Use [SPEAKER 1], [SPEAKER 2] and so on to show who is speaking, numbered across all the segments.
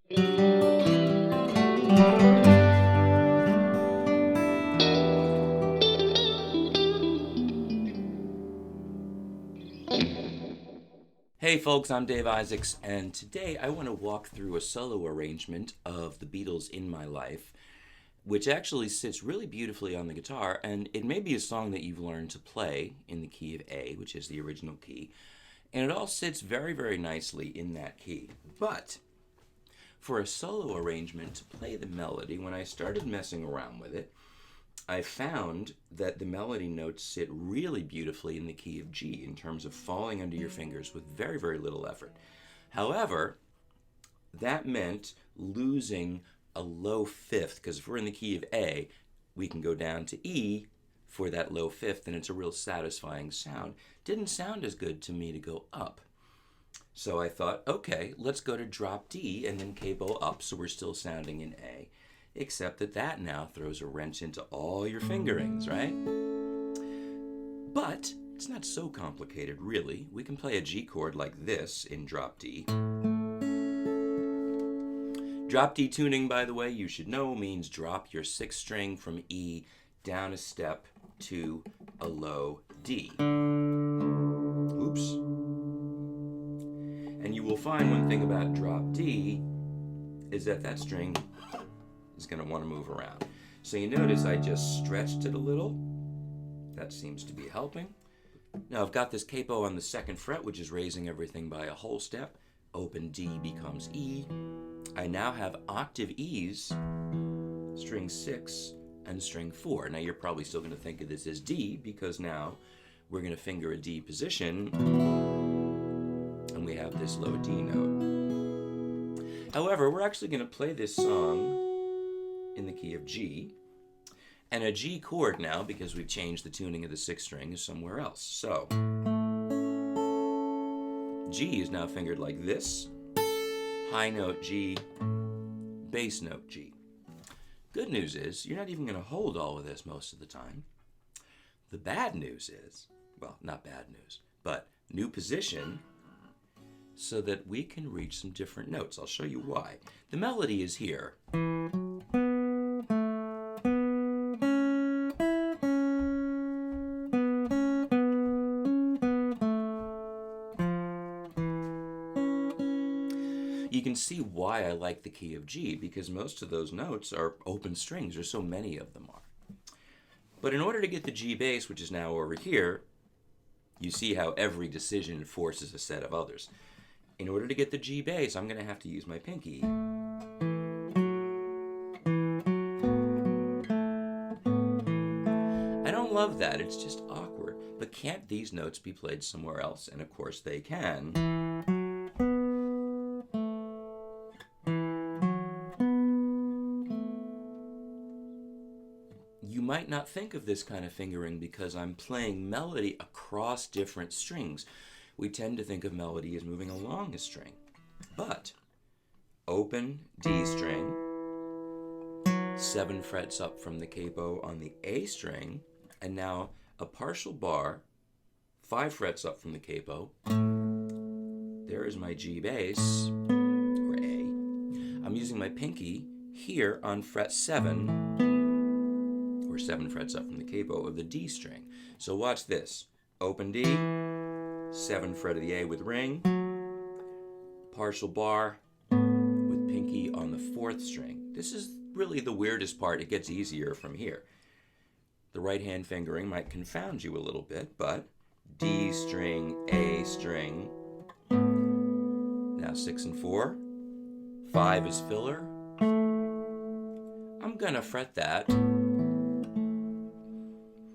[SPEAKER 1] Hey folks, I'm Dave Isaacs, and today I want to walk through a solo arrangement of the Beatles' In My Life, which actually sits really beautifully on the guitar, and it may be a song that you've learned to play in the key of A, which is the original key, and it all sits very, very nicely in that key. But for a solo arrangement to play the melody, when I started messing around with it, I found that the melody notes sit really beautifully in the key of G in terms of falling under your fingers with very, very little effort. However, that meant losing a low fifth, because if we're in the key of A, we can go down to E for that low fifth, and it's a real satisfying sound. Didn't sound as good to me to go up. So I thought, okay, let's go to drop D and then capo up so we're still sounding in A. Except that now throws a wrench into all your fingerings, right? But it's not so complicated, really. We can play a G chord like this in drop D. Drop D tuning, by the way, you should know, means drop your sixth string from E down a step to a low D. Oops. And you will find one thing about drop D is that string is going to want to move around. So you notice I just stretched it a little. That seems to be helping. Now I've got this capo on the second fret, which is raising everything by a whole step. Open D becomes E. I now have octave E's, string 6 and string 4. Now you're probably still going to think of this as D because now we're going to finger a D position and we have this low D note. However, we're actually going to play this song in the key of G, and a G chord now, because we've changed the tuning of the sixth string, is somewhere else. So G is now fingered like this: high note G, bass note G. Good news is you're not even going to hold all of this most of the time. The bad news is, well, not bad news, but new position so that we can reach some different notes. I'll show you why. The melody is here. You can see why I like the key of G, because most of those notes are open strings, or so many of them are. But in order to get the G bass, which is now over here, you see how every decision forces a set of others. In order to get the G bass, I'm going to have to use my pinky. I don't love that, it's just awkward. But can't these notes be played somewhere else? And of course they can. You might not think of this kind of fingering because I'm playing melody across different strings. We tend to think of melody as moving along a string. But open D string, 7 frets up from the capo on the A string, and now a partial bar, 5 frets up from the capo. There is my G bass, or A. I'm using my pinky here on fret 7, or 7 frets up from the capo of the D string. So watch this. Open D, 7th fret of the A with ring, partial bar with pinky on the 4th string. This is really the weirdest part. It gets easier from here. The right hand fingering might confound you a little bit, but D string, A string, now 6 and 4, 5 is filler. I'm gonna fret that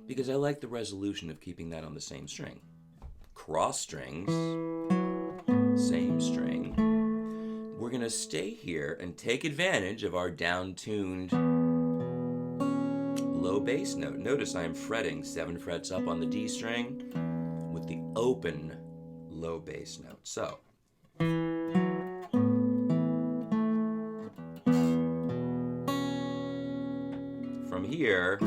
[SPEAKER 1] because I like the resolution of keeping that on the same string. Cross strings, same string. We're going to stay here and take advantage of our down-tuned low bass note. Notice I'm fretting 7 frets up on the D string with the open low bass note. So from here,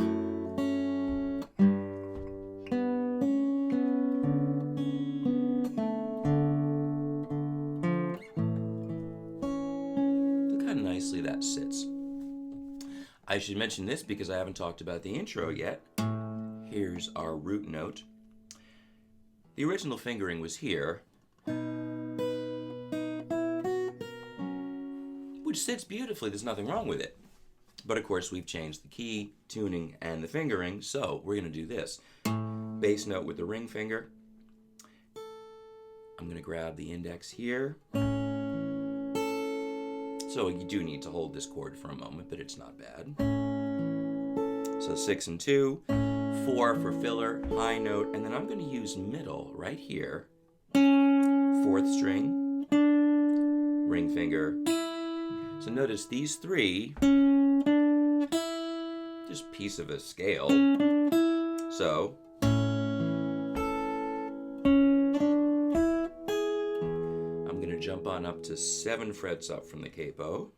[SPEAKER 1] how nicely that sits. I should mention this because I haven't talked about the intro yet. Here's our root note. The original fingering was here, which sits beautifully. There's nothing wrong with it. But of course, we've changed the key, tuning, and the fingering, so we're going to do this. Bass note with the ring finger. I'm going to grab the index here. So you do need to hold this chord for a moment, but it's not bad. So 6 and 2, 4 for filler, high note, and then I'm going to use middle right here. 4th string, ring finger. So notice these three, just piece of a scale. So I'm going to jump on up to 7 frets up from the capo.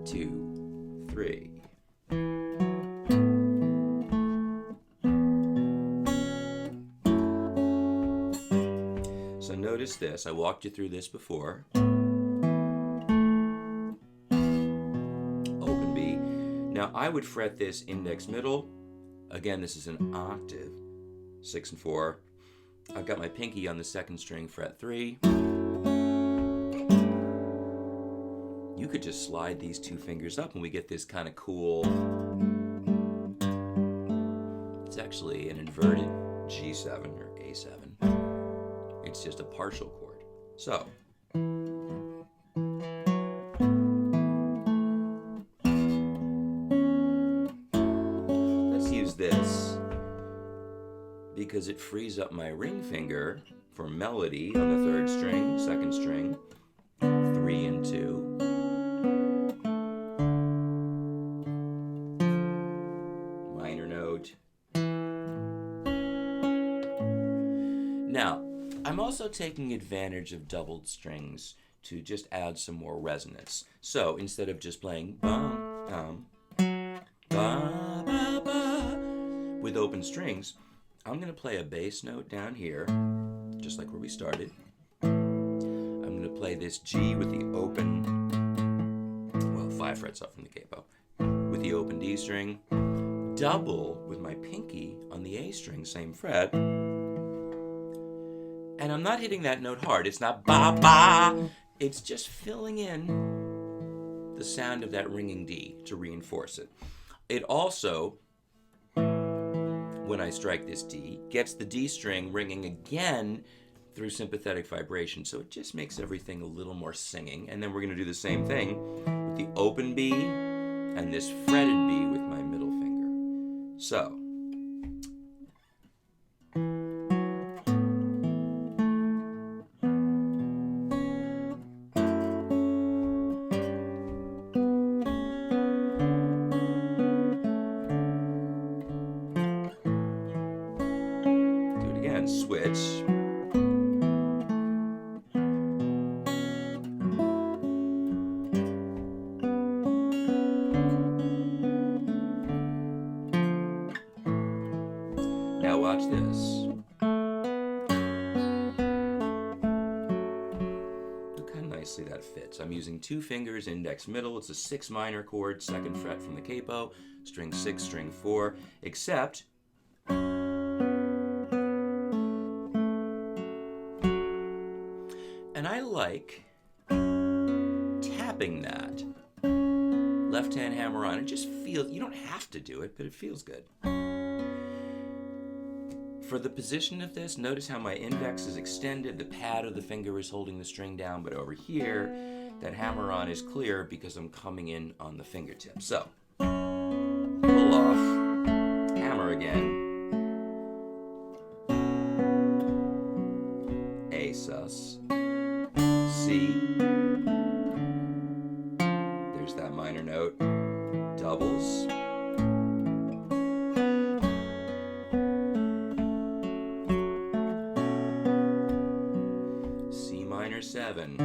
[SPEAKER 1] 2, 3. So notice this. I walked you through this before. Open B. Now I would fret this index middle. Again, this is an octave. 6 and 4. I've got my pinky on the 2nd string, fret 3. You could just slide these 2 fingers up and we get this kind of cool, it's actually an inverted G7 or A7. It's just a partial chord. So, let's use this because it frees up my ring finger for melody on the 3rd string, 2nd string, 3 and 2. Minor note. Now, I'm also taking advantage of doubled strings to just add some more resonance. So instead of just playing bum, bum, ba, ba, ba, with open strings, I'm going to play a bass note down here, just like where we started. I'm going to play this G with the open, well, 5 frets up from the capo, with the open D string, double with my pinky on the A string, same fret. And I'm not hitting that note hard. It's not ba ba. It's just filling in the sound of that ringing D to reinforce it. It also, when I strike this D, gets the D string ringing again through sympathetic vibration. So it just makes everything a little more singing. And then we're going to do the same thing with the open B and this fretted B with my middle finger. So. Switch. Now watch this. Look how nicely that fits. I'm using 2 fingers, index middle. It's a 6 minor chord, 2nd fret from the capo, string 6, string 4, except and I like tapping that left hand hammer on. It just feels, you don't have to do it, but it feels good. For the position of this, notice how my index is extended, the pad of the finger is holding the string down, but over here, that hammer on is clear because I'm coming in on the fingertip. So, pull off, hammer again, A sus, C, there's that minor note, doubles, C minor 7,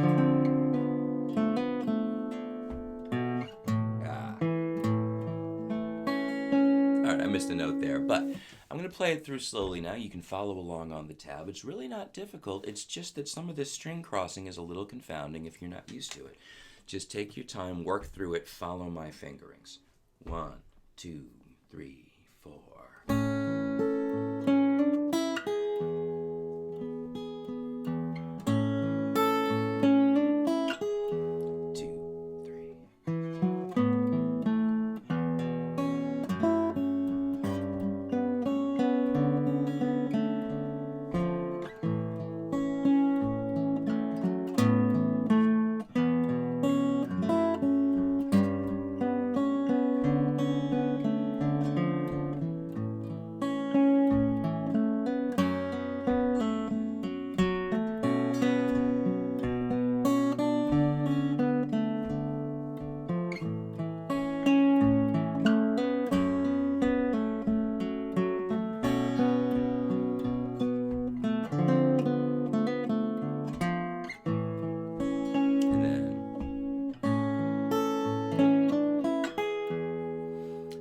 [SPEAKER 1] alright, I missed a note there, but I'm going going to play it through slowly now. You can follow along on the tab. It's really not difficult. It's just that some of this string crossing is a little confounding if you're not used to it. Just take your time, work through it, follow my fingerings. 1, 2, 3, 4. 2, 3.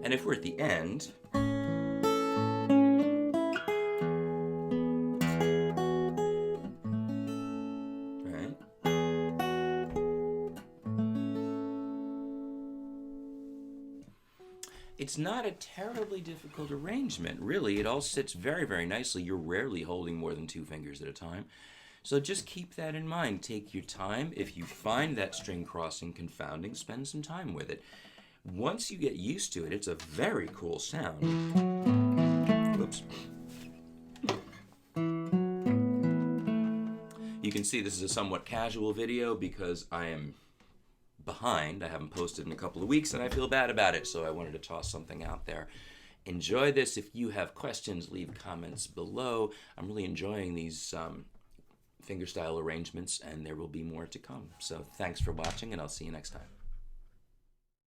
[SPEAKER 1] And if we're at the end, right? It's not a terribly difficult arrangement, really. It all sits very, very nicely. You're rarely holding more than 2 fingers at a time. So just keep that in mind. Take your time. If you find that string crossing confounding, spend some time with it. Once you get used to it, it's a very cool sound. Whoops. You can see this is a somewhat casual video because I am behind. I haven't posted in a couple of weeks and I feel bad about it, so I wanted to toss something out there. Enjoy this. If you have questions, leave comments below. I'm really enjoying these fingerstyle arrangements, and there will be more to come. So thanks for watching, and I'll see you next time.